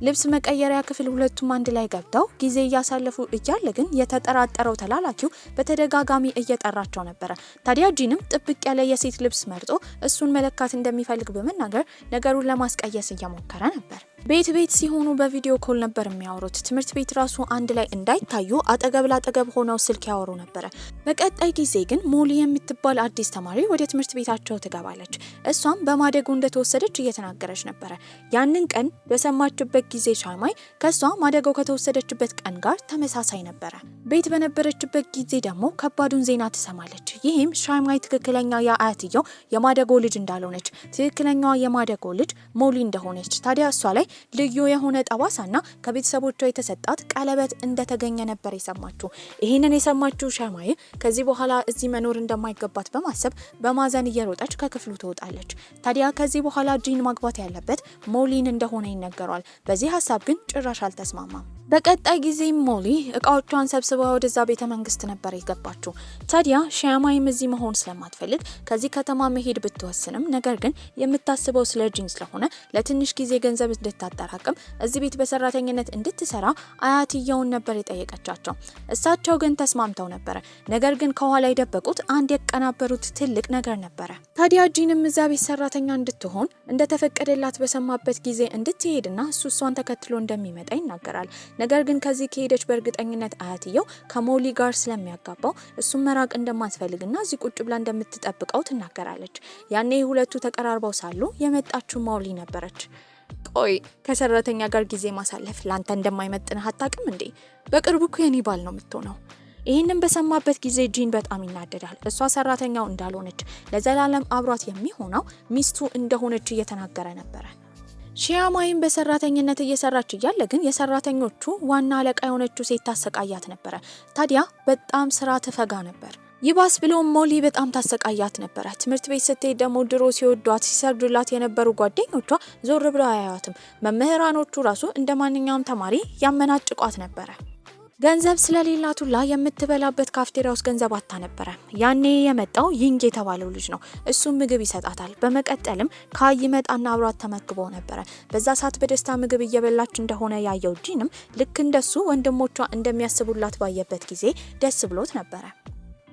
ልብስ መቀየሪያ ክፍል ሁለቱም አንድ ላይ ገብተው ጊዜ እያሳለፉ እያለ ግን የተጠራጠረው ተላላኪው በተደጋጋሚ እየጠራቸው ነበረ። ታዲያ ጂንም ጥብቅ ያለ የሴት ልብስ መርጦ እሱን መለካት እንደሚፈልግ በመናገር ነገሩን ለማስቀየስ እየሞከረ ነበር። ቤት ሲሆኑ በቪዲዮ ኮል ነበር የሚያወሩት። ትምህርት ቤት ራሱ አንድ ላይ እንዳይታዩ አጠገብ ላጠገብ ሆነው ስልክ ያወሩ ነበረ። በቀጣይ ጊዜ ግን ሞሊ የምትባል አዲስ ተማሪ ወደ ትምህርት ቤታቸው ትገባለች። እሷም በማደጎ እንደተወሰደች እየተናገረች ነበረ። ያንን ቀን በሰማችበት ጊዜ ሻማይ ከሷ ማደጎ ከተወሰደችበት ቀን ጋር ተመሳሳይ ነበረ። ቤት በነበረችበት ጊዜ ደግሞ ከባዱን ዜና ትሰማለች። ይህም ሻማይ ትክክለኛ የአያትየው የማደጎ ልጅ እንዳልሆነች፣ ትክክለኛዋ የማደጎ ልጅ ሞሊ እንደሆነች፣ ታዲያ እሷ ላይ ልዩ የሆነ ጠባሳና ከቤተሰቦቿ የተሰጣት ቀለበት እንደተገኘ ነበር የሰማችው። ይህንን የሰማችው ሻማይ ከዚህ በኋላ እዚህ መኖር እንደማይገባት በማሰብ በማዘን እየሮጠች ከክፍሉ ትወጣለች። ታዲያ ከዚህ በኋላ ጂን ማግባት ያለበት ሞሊን እንደሆነ ይነገራል። በዚህ ሀሳብ ግን ጭራሽ አልተስማማም። በቀጣይ ጊዜ ሞሊ እቃዎቿን ሰብስባ ወደዛ ቤተ መንግስት ነበር የገባችው። ታዲያ ሻማይም እዚህ መሆን ስለማትፈልግ ከዚህ ከተማ መሄድ ብትወስንም ነገር ግን የምታስበው ስለ ጂን ስለሆነ ለትንሽ ጊዜ ገንዘብ እንድታጠራቅም እዚህ ቤት በሰራተኝነት እንድትሰራ አያትየውን ነበር የጠየቀቻቸው። እሳቸው ግን ተስማምተው ነበረ። ነገር ግን ከኋላ የደበቁት አንድ የቀናበሩት ትልቅ ነገር ነበረ። ታዲያ ጂንም እዛ ቤት ሰራተኛ እንድትሆን እንደተፈቀደላት በሰማበት ጊዜ እንድትሄድና እሷን ተከትሎ እንደሚመጣ ይናገራል። ነገር ግን ከዚህ ከሄደች በእርግጠኝነት አያትየው ከሞሊ ጋር ስለሚያጋባው እሱን መራቅ እንደማትፈልግና እዚህ ቁጭ ብላ እንደምትጠብቀው ትናገራለች። ያኔ ሁለቱ ተቀራርበው ሳሉ የመጣችው ሞሊ ነበረች። ቆይ ከሰራተኛ ጋር ጊዜ ማሳለፍ ላንተ እንደማይመጥንህ አታውቅም እንዴ? በቅርቡ እኮ የኔ ባል ነው የምትሆነው። ይህንን በሰማበት ጊዜ ጂን በጣም ይናደዳል። እሷ ሰራተኛው እንዳልሆነች ለዘላለም አብሯት የሚሆነው ሚስቱ እንደሆነች እየተናገረ ነበረ። ሻማይም በሰራተኝነት እየሰራች እያለ ግን የሰራተኞቹ ዋና አለቃ የሆነችው ሴት ታሰቃያት ነበረ። ታዲያ በጣም ስራ ትፈጋ ነበር። ይባስ ብሎ ሞሊ በጣም ታሰቃያት ነበረ። ትምህርት ቤት ስትሄድ ደግሞ ድሮ ሲወዷት ሲሰርዱላት የነበሩ ጓደኞቿ ዞር ብለው አያያትም። መምህራኖቹ ራሱ እንደማንኛውም ተማሪ ያመናጭቋት ነበረ። ገንዘብ ስለሌላቱላ የምትበላበት ካፍቴሪያ ውስጥ ገንዘብ አታ ነበረ። ያኔ የመጣው ይንግ የተባለው ልጅ ነው። እሱም ምግብ ይሰጣታል። በመቀጠልም ካይ ይመጣና አብሯት ተመግቦ ነበረ። በዛ ሰዓት በደስታ ምግብ እየበላች እንደሆነ ያየው ጂንም ልክ እንደሱ ወንድሞቿ እንደሚያስቡላት ባየበት ጊዜ ደስ ብሎት ነበረ።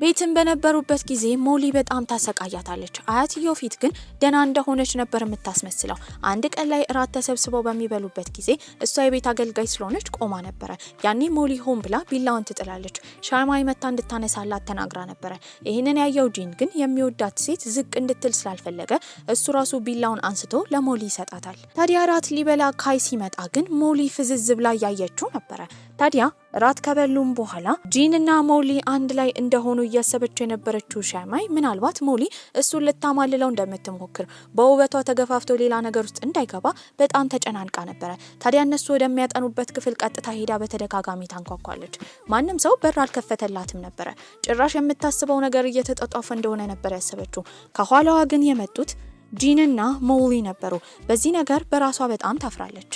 ቤትን በነበሩበት ጊዜ ሞሊ በጣም ታሰቃያታለች። አያትየው ፊት ግን ደና እንደሆነች ነበር የምታስመስለው። አንድ ቀን ላይ እራት ተሰብስበው በሚበሉበት ጊዜ እሷ የቤት አገልጋይ ስለሆነች ቆማ ነበረ። ያኔ ሞሊ ሆን ብላ ቢላውን ትጥላለች። ሻማይ መታ እንድታነሳላት ተናግራ ነበረ። ይህንን ያየው ጂን ግን የሚወዳት ሴት ዝቅ እንድትል ስላልፈለገ እሱ ራሱ ቢላውን አንስቶ ለሞሊ ይሰጣታል። ታዲያ እራት ሊበላ ካይ ሲመጣ ግን ሞሊ ፍዝዝ ብላ እያየችው ነበረ። ታዲያ ራት ከበሉም በኋላ ጂንና ሞሊ አንድ ላይ እንደሆኑ እያሰበችው የነበረችው ሻማይ ምናልባት ሞሊ እሱን ልታማልለው እንደምትሞክር በውበቷ ተገፋፍቶ ሌላ ነገር ውስጥ እንዳይገባ በጣም ተጨናንቃ ነበረ። ታዲያ እነሱ ወደሚያጠኑበት ክፍል ቀጥታ ሄዳ በተደጋጋሚ ታንኳኳለች። ማንም ሰው በር አልከፈተላትም ነበረ። ጭራሽ የምታስበው ነገር እየተጣጣፈ እንደሆነ ነበር ያሰበችው። ከኋላዋ ግን የመጡት ጂንና ሞሊ ነበሩ። በዚህ ነገር በራሷ በጣም ታፍራለች።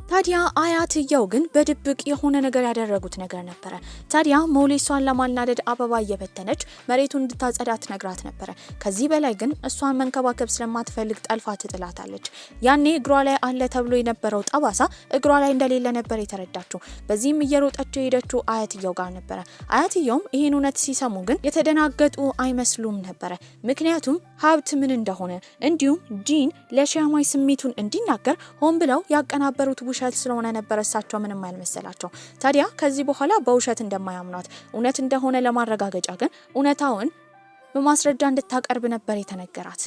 ታዲያ አያትየው ግን በድብቅ የሆነ ነገር ያደረጉት ነገር ነበረ። ታዲያ ሞሊ እሷን ለማናደድ አበባ እየበተነች መሬቱን እንድታጸዳት ነግራት ነበረ። ከዚህ በላይ ግን እሷን መንከባከብ ስለማትፈልግ ጠልፋ ትጥላታለች። ያኔ እግሯ ላይ አለ ተብሎ የነበረው ጠባሳ እግሯ ላይ እንደሌለ ነበር የተረዳችው። በዚህም እየሮጠች የሄደችው አያትየው ጋር ነበረ። አያትየውም ይህን እውነት ሲሰሙ ግን የተደናገጡ አይመስሉም ነበረ። ምክንያቱም ሀብት ምን እንደሆነ እንዲሁም ጂን ለሻማይ ስሜቱን እንዲናገር ሆን ብለው ያቀናበሩት ውሸት ስለሆነ ነበር እሳቸው ምንም ያልመሰላቸው። ታዲያ ከዚህ በኋላ በውሸት እንደማያምኗት እውነት እንደሆነ ለማረጋገጫ ግን እውነታውን በማስረጃ እንድታቀርብ ነበር የተነገራት።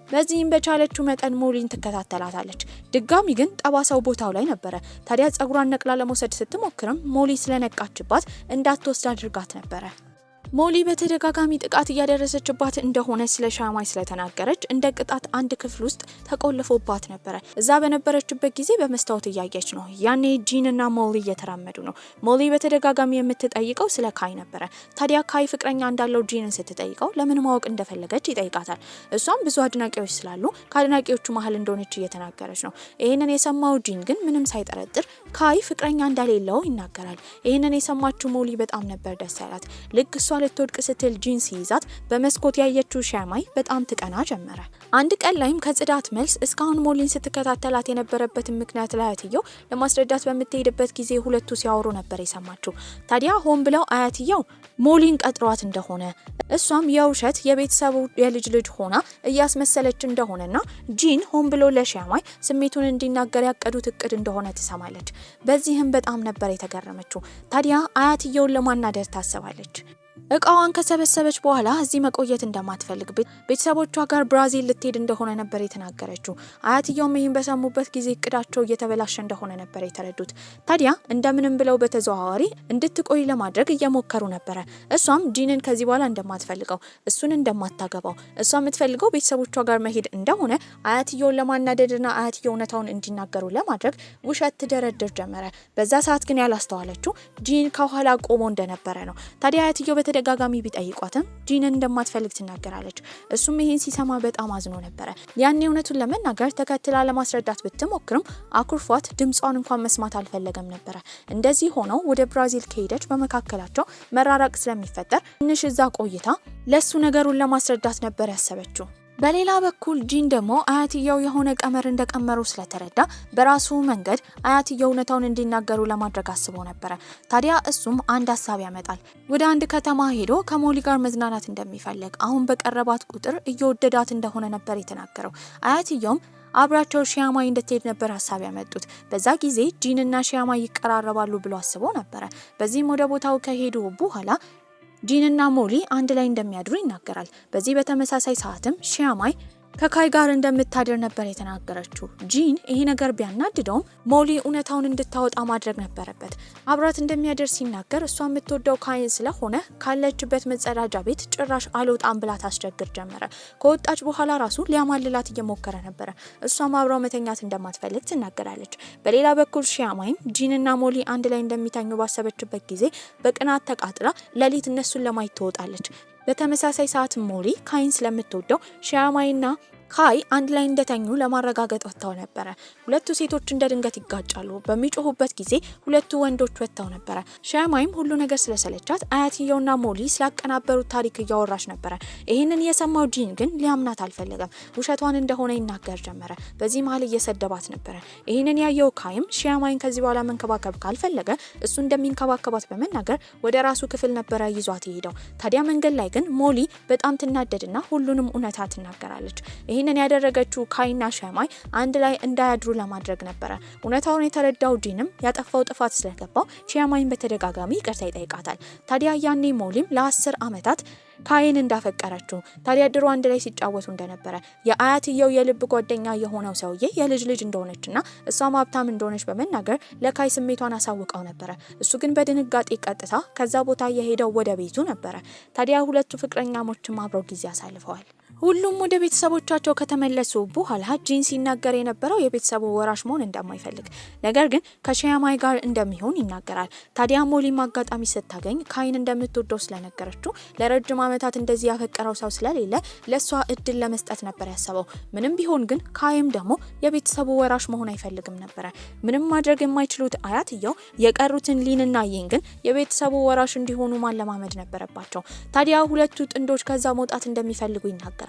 በዚህም በቻለችው መጠን ሞሊን ትከታተላታለች። ድጋሚ ግን ጠባሳው ቦታው ላይ ነበረ። ታዲያ ጸጉሯን ነቅላ ለመውሰድ ስትሞክርም ሞሊ ስለነቃችባት እንዳትወስድ አድርጋት ነበረ። ሞሊ በተደጋጋሚ ጥቃት እያደረሰችባት እንደሆነ ስለ ሻማይ ስለተናገረች እንደ ቅጣት አንድ ክፍል ውስጥ ተቆልፎባት ነበረ። እዛ በነበረችበት ጊዜ በመስታወት እያየች ነው። ያኔ ጂንና ሞሊ እየተራመዱ ነው። ሞሊ በተደጋጋሚ የምትጠይቀው ስለ ካይ ነበረ። ታዲያ ካይ ፍቅረኛ እንዳለው ጂንን ስትጠይቀው ለምን ማወቅ እንደፈለገች ይጠይቃታል። እሷም ብዙ አድናቂዎች ስላሉ ከአድናቂዎቹ መሀል እንደሆነች እየተናገረች ነው። ይህንን የሰማው ጂን ግን ምንም ሳይጠረጥር ካይ ፍቅረኛ እንደሌለው ይናገራል። ይህንን የሰማችው ሞሊ በጣም ነበር ደስ ያላት። ልክ እሷ ልትወድቅ ስትል ጂን ሲይዛት በመስኮት ያየችው ሻማይ በጣም ትቀና ጀመረ። አንድ ቀን ላይም ከጽዳት መልስ እስካሁን ሞሊን ስትከታተላት የነበረበትን ምክንያት ለአያትየው ለማስረዳት በምትሄድበት ጊዜ ሁለቱ ሲያወሩ ነበር የሰማችው። ታዲያ ሆን ብለው አያትየው ሞሊን ቀጥሯት እንደሆነ እሷም የውሸት የቤተሰቡ የልጅ ሆና እያስመሰለች እንደሆነና ጂን ሆን ብሎ ለሻማይ ስሜቱን እንዲናገር ያቀዱት እቅድ እንደሆነ ትሰማለች። በዚህም በጣም ነበር የተገረመችው። ታዲያ አያትየውን ለማናደር ታስባለች። እቃዋን ከሰበሰበች በኋላ እዚህ መቆየት እንደማትፈልግ ቤተሰቦቿ ጋር ብራዚል ልትሄድ እንደሆነ ነበር የተናገረችው። አያትየውም ይህን በሰሙበት ጊዜ እቅዳቸው እየተበላሸ እንደሆነ ነበር የተረዱት። ታዲያ እንደምንም ብለው በተዘዋዋሪ እንድትቆይ ለማድረግ እየሞከሩ ነበረ። እሷም ጂንን ከዚህ በኋላ እንደማትፈልገው፣ እሱን እንደማታገባው፣ እሷ የምትፈልገው ቤተሰቦቿ ጋር መሄድ እንደሆነ አያትየውን ለማናደድና አያትየው እውነታውን እንዲናገሩ ለማድረግ ውሸት ትደረድር ጀመረ። በዛ ሰዓት ግን ያላስተዋለችው ጂን ከኋላ ቆሞ እንደነበረ ነው። ታዲያ አያትየው በተደጋጋሚ ቢጠይቋትም ጂንን እንደማትፈልግ ትናገራለች። እሱም ይሄን ሲሰማ በጣም አዝኖ ነበረ። ያኔ እውነቱን ለመናገር ተከትላ ለማስረዳት ብትሞክርም አኩርፏት ድምጿን እንኳን መስማት አልፈለገም ነበረ። እንደዚህ ሆነው ወደ ብራዚል ከሄደች በመካከላቸው መራራቅ ስለሚፈጠር ትንሽ እዛ ቆይታ ለሱ ነገሩን ለማስረዳት ነበር ያሰበችው። በሌላ በኩል ጂን ደግሞ አያትየው የሆነ ቀመር እንደቀመሩ ስለተረዳ በራሱ መንገድ አያትየው እውነታውን እንዲናገሩ ለማድረግ አስቦ ነበረ። ታዲያ እሱም አንድ ሀሳብ ያመጣል። ወደ አንድ ከተማ ሄዶ ከሞሊ ጋር መዝናናት እንደሚፈልግ፣ አሁን በቀረባት ቁጥር እየወደዳት እንደሆነ ነበር የተናገረው። አያትየውም አብራቸው ሻማይ እንድትሄድ ነበር ሀሳብ ያመጡት። በዛ ጊዜ ጂንና ሻማይ ይቀራረባሉ ብሎ አስቦ ነበረ። በዚህም ወደ ቦታው ከሄዱ በኋላ ጂንና ሞሊ አንድ ላይ እንደሚያድሩ ይናገራል። በዚህ በተመሳሳይ ሰዓትም ሻማይ ከካይ ጋር እንደምታደር ነበር የተናገረችው። ጂን ይሄ ነገር ቢያናድደውም ሞሊ እውነታውን እንድታወጣ ማድረግ ነበረበት። አብራት እንደሚያደር ሲናገር እሷ የምትወደው ካይን ስለሆነ ካለችበት መጸዳጃ ቤት ጭራሽ አልወጣም ብላ ታስቸግር ጀመረ። ከወጣች በኋላ ራሱ ሊያማልላት እየሞከረ ነበረ። እሷም አብራው መተኛት እንደማትፈልግ ትናገራለች። በሌላ በኩል ሻማይም ጂንና ሞሊ አንድ ላይ እንደሚተኙ ባሰበችበት ጊዜ በቅናት ተቃጥላ ሌሊት እነሱን ለማየት ትወጣለች። በተመሳሳይ ሰዓት ሞሊ ካይን ስለምትወደው ሻማይና ካይ አንድ ላይ እንደተኙ ለማረጋገጥ ወጥተው ነበር። ሁለቱ ሴቶች እንደ ድንገት ይጋጫሉ። በሚጮሁበት ጊዜ ሁለቱ ወንዶች ወጥተው ነበር። ሻማይም ሁሉ ነገር ስለሰለቻት አያትየውና ሞሊ ስላቀናበሩት ታሪክ እያወራች ነበር። ይህንን የሰማው ጂን ግን ሊያምናት አልፈለገም። ውሸቷን እንደሆነ ይናገር ጀመረ። በዚህ መሀል እየሰደባት ነበር። ይህንን ያየው ካይም ሻማይን ከዚህ በኋላ መንከባከብ ካልፈለገ እሱ እንደሚንከባከባት በመናገር ወደ ራሱ ክፍል ነበር ይዟት የሄደው። ታዲያ መንገድ ላይ ግን ሞሊ በጣም ትናደድና ሁሉንም እውነታ ትናገራለች። ይህንን ያደረገችው ካይና ሻማይ አንድ ላይ እንዳያድሩ ለማድረግ ነበር። እውነታውን የተረዳው ጂንም ያጠፋው ጥፋት ስለገባው ሻማይን በተደጋጋሚ ይቅርታ ይጠይቃታል። ታዲያ ያኔ ሞሊም ለ10 ዓመታት ካይን እንዳፈቀረችው ታዲያ ድሮ አንድ ላይ ሲጫወቱ እንደነበረ የአያትየው የልብ ጓደኛ የሆነው ሰውዬ የልጅ ልጅ እንደሆነችና እሷም ሀብታም እንደሆነች በመናገር ለካይ ስሜቷን አሳውቀው ነበር። እሱ ግን በድንጋጤ ቀጥታ ከዛ ቦታ የሄደው ወደ ቤቱ ነበር። ታዲያ ሁለቱ ፍቅረኛሞችም አብረው ጊዜ አሳልፈዋል። ሁሉም ወደ ቤተሰቦቻቸው ከተመለሱ በኋላ ጂን ሲናገር የነበረው የቤተሰቡ ወራሽ መሆን እንደማይፈልግ ነገር ግን ከሻማይ ጋር እንደሚሆን ይናገራል። ታዲያ ሞሊም አጋጣሚ ስታገኝ ካይን እንደምትወደው ስለነገረችው ለረጅም ዓመታት እንደዚህ ያፈቀረው ሰው ስለሌለ ለሷ እድል ለመስጠት ነበር ያሰበው። ምንም ቢሆን ግን ካይም ደግሞ የቤተሰቡ ወራሽ መሆን አይፈልግም ነበር። ምንም ማድረግ የማይችሉት አያትየው የቀሩትን ሊንና ይን ግን የቤተሰቡ ወራሽ እንዲሆኑ ማለማመድ ነበረባቸው። ታዲያ ሁለቱ ጥንዶች ከዛ መውጣት እንደሚፈልጉ ይናገራል።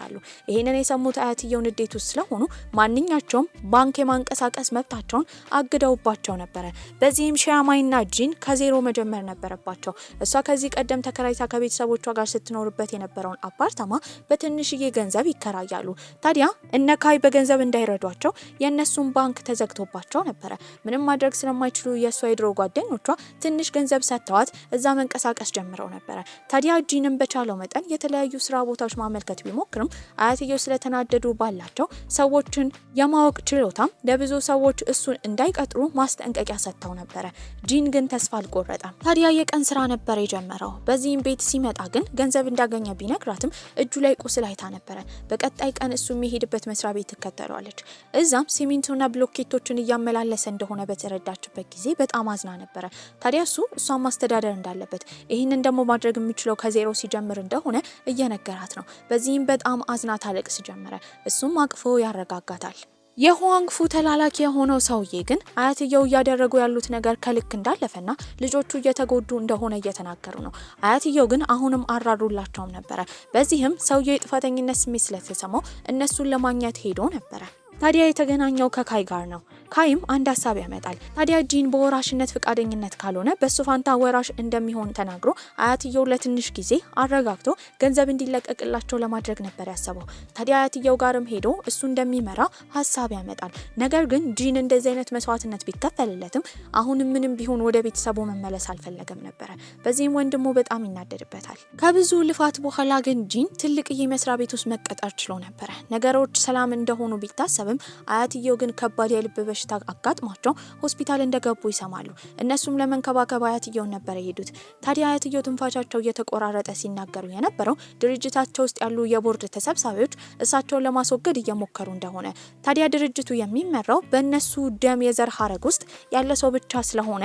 ይሄንን የሰሙት አያትየው ንዴት ውስጥ ስለሆኑ ማንኛቸውም ባንክ የማንቀሳቀስ መብታቸውን አግደውባቸው ነበር። በዚህም ሻማይና ጂን ከዜሮ መጀመር ነበረባቸው። እሷ ከዚህ ቀደም ተከራይታ ከቤተሰቦቿ ጋር ስትኖርበት የነበረውን አፓርታማ በትንሽዬ ገንዘብ ይከራያሉ። ታዲያ እነ ካይ በገንዘብ እንዳይረዷቸው የእነሱን ባንክ ተዘግቶባቸው ነበር። ምንም ማድረግ ስለማይችሉ የእሷ የድሮ ጓደኞቿ ትንሽ ገንዘብ ሰጥተዋት እዛ መንቀሳቀስ ጀምረው ነበር። ታዲያ ጂንም በቻለው መጠን የተለያዩ ስራ ቦታዎች ማመልከት ቢሞክርም አያትየው ስለተናደዱ ባላቸው ሰዎችን የማወቅ ችሎታም ለብዙ ሰዎች እሱን እንዳይቀጥሩ ማስጠንቀቂያ ሰጥተው ነበር። ጂን ግን ተስፋ አልቆረጠም። ታዲያ የቀን ስራ ነበር የጀመረው። በዚህም ቤት ሲመጣ ግን ገንዘብ እንዳገኘ ቢነግራትም እጁ ላይ ቁስል አይታ ነበር። በቀጣይ ቀን እሱ የሚሄድበት መስሪያ ቤት ትከተለዋለች። እዛም ሲሚንቶና ብሎኬቶችን እያመላለሰ እንደሆነ በተረዳችበት ጊዜ በጣም አዝና ነበር። ታዲያ እሷን ማስተዳደር እንዳለበት ይህንን ደግሞ ማድረግ የሚችለው ከዜሮ ሲጀምር እንደሆነ እየነገራት ነው። በዚህም በጣም አዝና ታለቅስ ጀመረ። እሱም አቅፎ ያረጋጋታል። የሁዋንግፉ ተላላኪ የሆነው ሰውዬ ግን አያትየው እያደረጉ ያሉት ነገር ከልክ እንዳለፈና ልጆቹ እየተጎዱ እንደሆነ እየተናገሩ ነው። አያትየው ግን አሁንም አራሩላቸውም ነበረ። በዚህም ሰውዬው የጥፋተኝነት ስሜት ስለተሰማው እነሱን ለማግኘት ሄዶ ነበረ። ታዲያ የተገናኘው ከካይ ጋር ነው። ካይም አንድ ሀሳብ ያመጣል። ታዲያ ጂን በወራሽነት ፍቃደኝነት ካልሆነ በሱ ፋንታ ወራሽ እንደሚሆን ተናግሮ አያትየው ለትንሽ ጊዜ አረጋግቶ ገንዘብ እንዲለቀቅላቸው ለማድረግ ነበር ያሰበው። ታዲያ አያትየው ጋርም ሄዶ እሱ እንደሚመራ ሀሳብ ያመጣል። ነገር ግን ጂን እንደዚህ አይነት መስዋዕትነት ቢከፈልለትም አሁንም ምንም ቢሆን ወደ ቤተሰቡ መመለስ አልፈለገም ነበር። በዚህም ወንድሙ በጣም ይናደድበታል። ከብዙ ልፋት በኋላ ግን ጂን ትልቅዬ መስሪያ ቤት ውስጥ መቀጠር ችሎ ነበር። ነገሮች ሰላም እንደሆኑ ቢታሰብም አያትየው ግን ከባድ የልብ በሽታ አጋጥሟቸው ሆስፒታል እንደገቡ ይሰማሉ። እነሱም ለመንከባከብ አያትየው ነበር የሄዱት። ታዲያ አያትየው ትንፋሻቸው እየተቆራረጠ ሲናገሩ የነበረው ድርጅታቸው ውስጥ ያሉ የቦርድ ተሰብሳቢዎች እሳቸውን ለማስወገድ እየሞከሩ እንደሆነ፣ ታዲያ ድርጅቱ የሚመራው በእነሱ ደም የዘር ሀረግ ውስጥ ያለ ሰው ብቻ ስለሆነ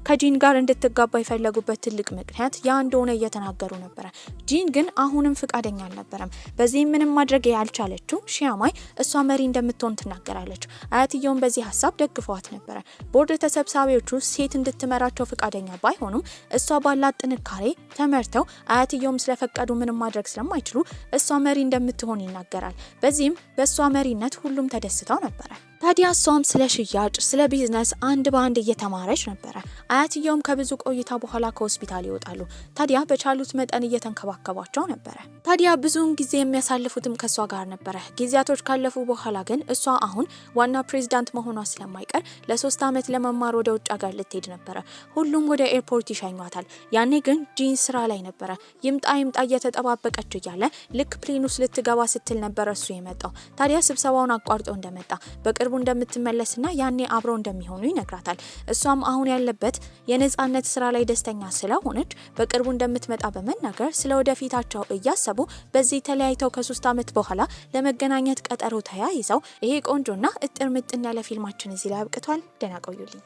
ከጂን ጋር እንድትጋባ የፈለጉበት ትልቅ ምክንያት ያ እንደሆነ እየተናገሩ ነበር። ጂን ግን አሁንም ፍቃደኛ አልነበረም። በዚህም ምንም ማድረግ ያልቻለችው ሻማይ እሷ መሪ እንደምትሆን ትናገራለች። አያትየውን በዚህ ሀሳብ ደግፈዋት ነበር። ቦርድ ተሰብሳቢዎቹ ሴት እንድትመራቸው ፍቃደኛ ባይሆኑም እሷ ባላት ጥንካሬ ተመርተው አያትየውም ስለፈቀዱ ምንም ማድረግ ስለማይችሉ እሷ መሪ እንደምትሆን ይናገራል። በዚህም በእሷ መሪነት ሁሉም ተደስተው ነበር። ታዲያ እሷም ስለ ሽያጭ፣ ስለ ቢዝነስ አንድ በአንድ እየተማረች ነበር። አያትየውም ከብዙ ቆይታ በኋላ ከሆስፒታል ይወጣሉ። ታዲያ በቻሉት መጠን እየተንከባከቧቸው ነበር። ታዲያ ብዙውን ጊዜ የሚያሳልፉትም ከሷ ጋር ነበር። ጊዜያቶች ካለፉ በኋላ ግን እሷ አሁን ዋና ፕሬዝዳንት መሆኗ ስለማይቀር ለ3 ዓመት ለመማር ወደ ውጭ ሀገር ልትሄድ ነበር። ሁሉም ወደ ኤርፖርት ይሸኟታል። ያኔ ግን ጂን ስራ ላይ ነበር። ይምጣ እየተጠባበቀች እያለ ልክ ፕሌን ውስጥ ልትገባ ስትል ነበር እሱ የመጣው። ታዲያ ስብሰባውን አቋርጦ እንደመጣ በቅርቡ እንደምትመለስና ያኔ አብረው እንደሚሆኑ ይነግራታል። እሷም አሁን ያለበት የነጻነት ስራ ላይ ደስተኛ ስለሆነች በቅርቡ እንደምትመጣ በመናገር ስለወደፊታቸው እያሰቡ በዚህ ተለያይተው ከ3 ዓመት በኋላ ለመገናኘት ቀጠሮ ተያይዘው ይሄ ቆንጆና እጥር ምጥን ያለ ፊልማችን እዚህ ላይ አብቅቷል። ደህና ቆዩልኝ።